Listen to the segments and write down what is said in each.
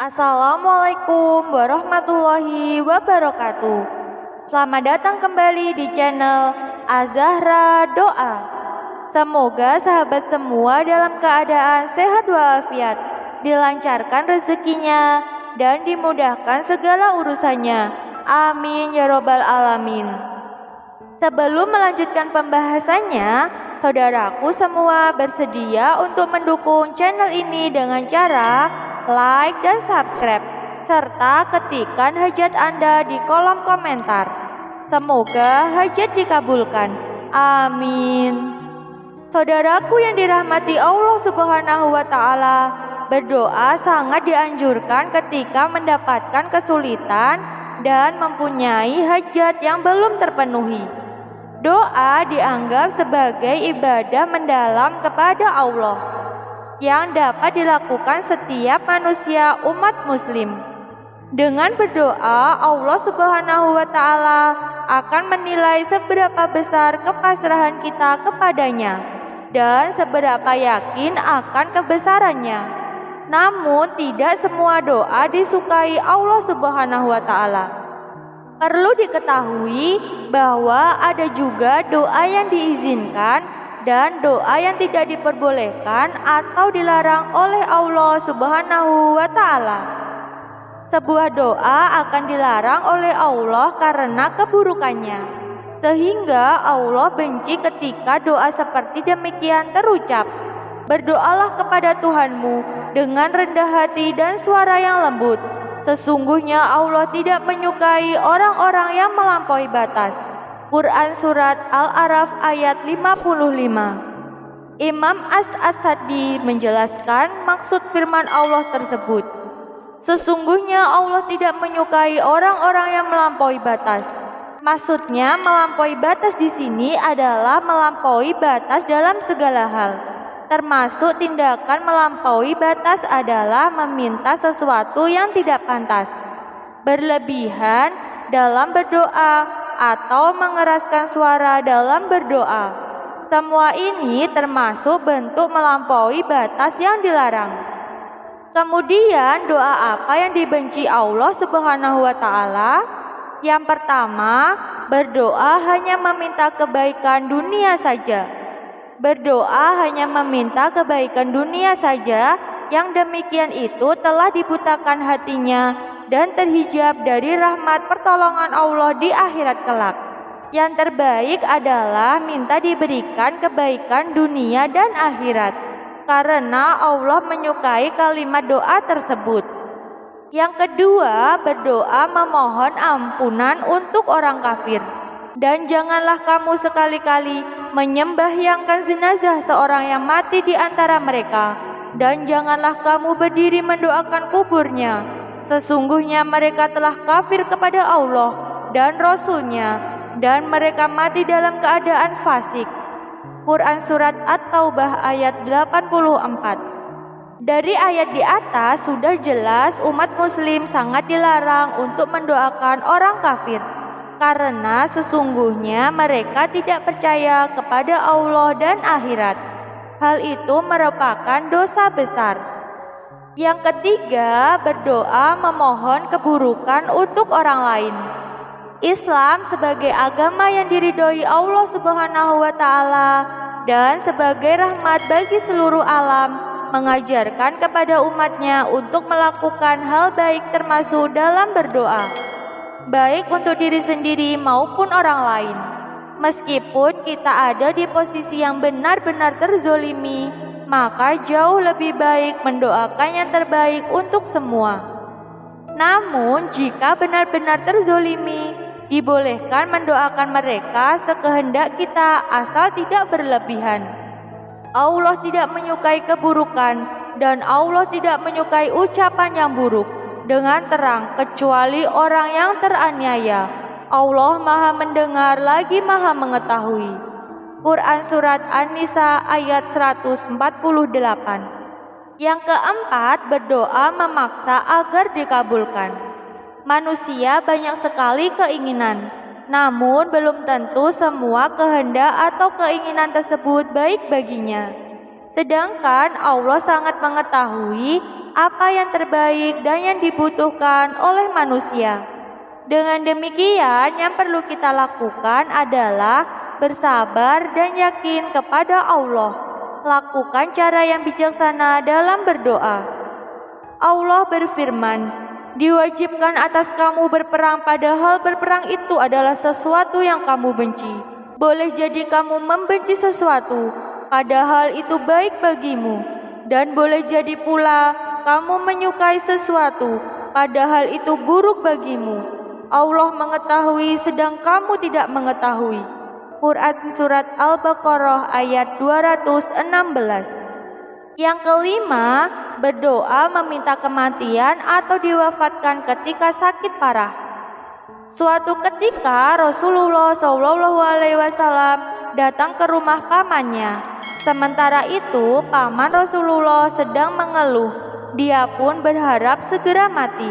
Assalamualaikum warahmatullahi wabarakatuh. Selamat datang kembali di channel Az-Zahra Doa. Semoga sahabat semua dalam keadaan sehat walafiat, dilancarkan rezekinya, dan dimudahkan segala urusannya. Amin ya robbal alamin. Sebelum melanjutkan pembahasannya, saudaraku semua bersedia untuk mendukung channel ini dengan cara like dan subscribe, serta ketikkan hajat Anda di kolom komentar. Semoga hajat dikabulkan. Amin. Saudaraku yang dirahmati Allah Subhanahu wa Ta'ala, berdoa sangat dianjurkan ketika mendapatkan kesulitan dan mempunyai hajat yang belum terpenuhi. Doa dianggap sebagai ibadah mendalam kepada Allah yang dapat dilakukan setiap manusia umat muslim. Dengan berdoa, Allah Subhanahu wa Ta'ala akan menilai seberapa besar kepasrahan kita kepadanya dan seberapa yakin akan kebesarannya. Namun tidak semua doa disukai Allah Subhanahu wa Ta'ala. Perlu diketahui bahwa ada juga doa yang diizinkan dan doa yang tidak diperbolehkan atau dilarang oleh Allah Subhanahu wa Ta'ala. Sebuah doa akan dilarang oleh Allah karena keburukannya, sehingga Allah benci ketika doa seperti demikian terucap. Berdoalah kepada Tuhanmu dengan rendah hati dan suara yang lembut. Sesungguhnya Allah tidak menyukai orang-orang yang melampaui batas. Quran Surat Al-A'raf ayat 55. Imam As-Sadi menjelaskan maksud firman Allah tersebut. Sesungguhnya Allah tidak menyukai orang-orang yang melampaui batas. Maksudnya melampaui batas di sini adalah melampaui batas dalam segala hal. Termasuk tindakan melampaui batas adalah meminta sesuatu yang tidak pantas, berlebihan dalam berdoa, atau mengeraskan suara dalam berdoa. Semua ini termasuk bentuk melampaui batas yang dilarang. Kemudian doa apa yang dibenci Allah Subhanahu wa Ta'ala? Yang pertama, berdoa hanya meminta kebaikan dunia saja. Berdoa hanya meminta kebaikan dunia saja, yang demikian itu telah dibutakan hatinya dan terhijab dari rahmat pertolongan Allah di akhirat kelak. Yang terbaik adalah minta diberikan kebaikan dunia dan akhirat, karena Allah menyukai kalimat doa tersebut. Yang kedua, berdoa memohon ampunan untuk orang kafir. Dan janganlah kamu sekali-kali menyembahyangkan jenazah seorang yang mati di antara mereka, dan janganlah kamu berdiri mendoakan kuburnya. Sesungguhnya mereka telah kafir kepada Allah dan Rasul-Nya, dan mereka mati dalam keadaan fasik. Quran Surat At-Taubah ayat 84. Dari ayat di atas sudah jelas umat muslim sangat dilarang untuk mendoakan orang kafir, karena sesungguhnya mereka tidak percaya kepada Allah dan akhirat. Hal itu merupakan dosa besar. Yang ketiga, berdoa memohon keburukan untuk orang lain. Islam sebagai agama yang diridhoi Allah Subhanahu wa Ta'ala dan sebagai rahmat bagi seluruh alam, mengajarkan kepada umatnya untuk melakukan hal baik termasuk dalam berdoa, baik untuk diri sendiri maupun orang lain. Meskipun kita ada di posisi yang benar-benar terzolimi, maka jauh lebih baik mendoakan yang terbaik untuk semua. Namun jika benar-benar terzolimi, dibolehkan mendoakan mereka sekehendak kita asal tidak berlebihan. Allah tidak menyukai keburukan dan Allah tidak menyukai ucapan yang buruk dengan terang kecuali orang yang teraniaya. Allah Maha mendengar lagi Maha mengetahui. Quran Surat An-Nisa ayat 148. Yang keempat, berdoa memaksa agar dikabulkan. Manusia banyak sekali keinginan, namun belum tentu semua kehendak atau keinginan tersebut baik baginya. Sedangkan Allah sangat mengetahui apa yang terbaik dan yang dibutuhkan oleh manusia. Dengan demikian, yang perlu kita lakukan adalah bersabar dan yakin kepada Allah. Lakukan cara yang bijaksana dalam berdoa. Allah berfirman, "Diwajibkan atas kamu berperang, padahal berperang itu adalah sesuatu yang kamu benci. Boleh jadi kamu membenci sesuatu, padahal itu baik bagimu. Dan boleh jadi pula kamu menyukai sesuatu, padahal itu buruk bagimu. Allah mengetahui sedang kamu tidak mengetahui." Quran Surat Al-Baqarah ayat 216. Yang kelima, berdoa meminta kematian atau diwafatkan ketika sakit parah. Suatu ketika Rasulullah SAW datang ke rumah pamannya. Sementara itu paman Rasulullah sedang mengeluh. Dia pun berharap segera mati.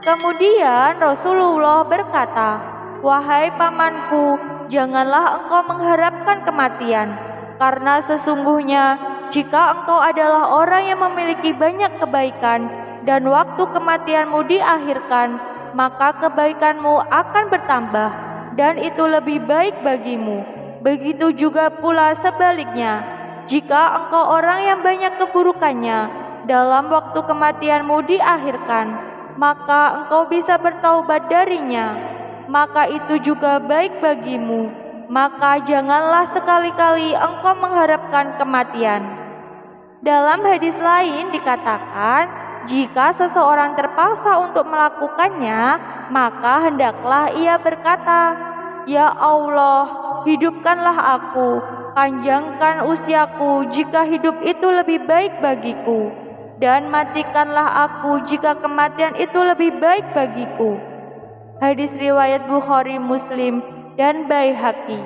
Kemudian Rasulullah berkata, "Wahai pamanku, janganlah engkau mengharapkan kematian, karena sesungguhnya jika engkau adalah orang yang memiliki banyak kebaikan dan waktu kematianmu diakhirkan, maka kebaikanmu akan bertambah dan itu lebih baik bagimu. Begitu juga pula sebaliknya, jika engkau orang yang banyak keburukannya, dalam waktu kematianmu diakhirkan, maka engkau bisa bertaubat darinya, maka itu juga baik bagimu. Maka janganlah sekali-kali engkau mengharapkan kematian." Dalam hadis lain dikatakan, jika seseorang terpaksa untuk melakukannya, maka hendaklah ia berkata, "Ya Allah, hidupkanlah aku, panjangkan usiaku jika hidup itu lebih baik bagiku, dan matikanlah aku jika kematian itu lebih baik bagiku." Hadis riwayat Bukhari, Muslim, dan Baihaqi.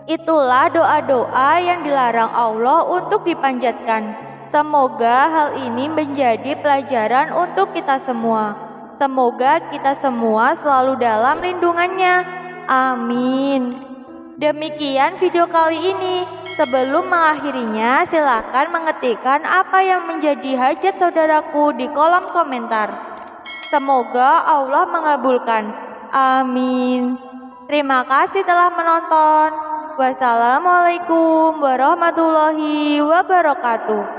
Itulah doa-doa yang dilarang Allah untuk dipanjatkan. Semoga hal ini menjadi pelajaran untuk kita semua. Semoga kita semua selalu dalam lindungannya. Amin. Demikian video kali ini. Sebelum mengakhirinya, silakan mengetikkan apa yang menjadi hajat saudaraku di kolom komentar. Semoga Allah mengabulkan. Amin. Terima kasih telah menonton. Wassalamualaikum warahmatullahi wabarakatuh.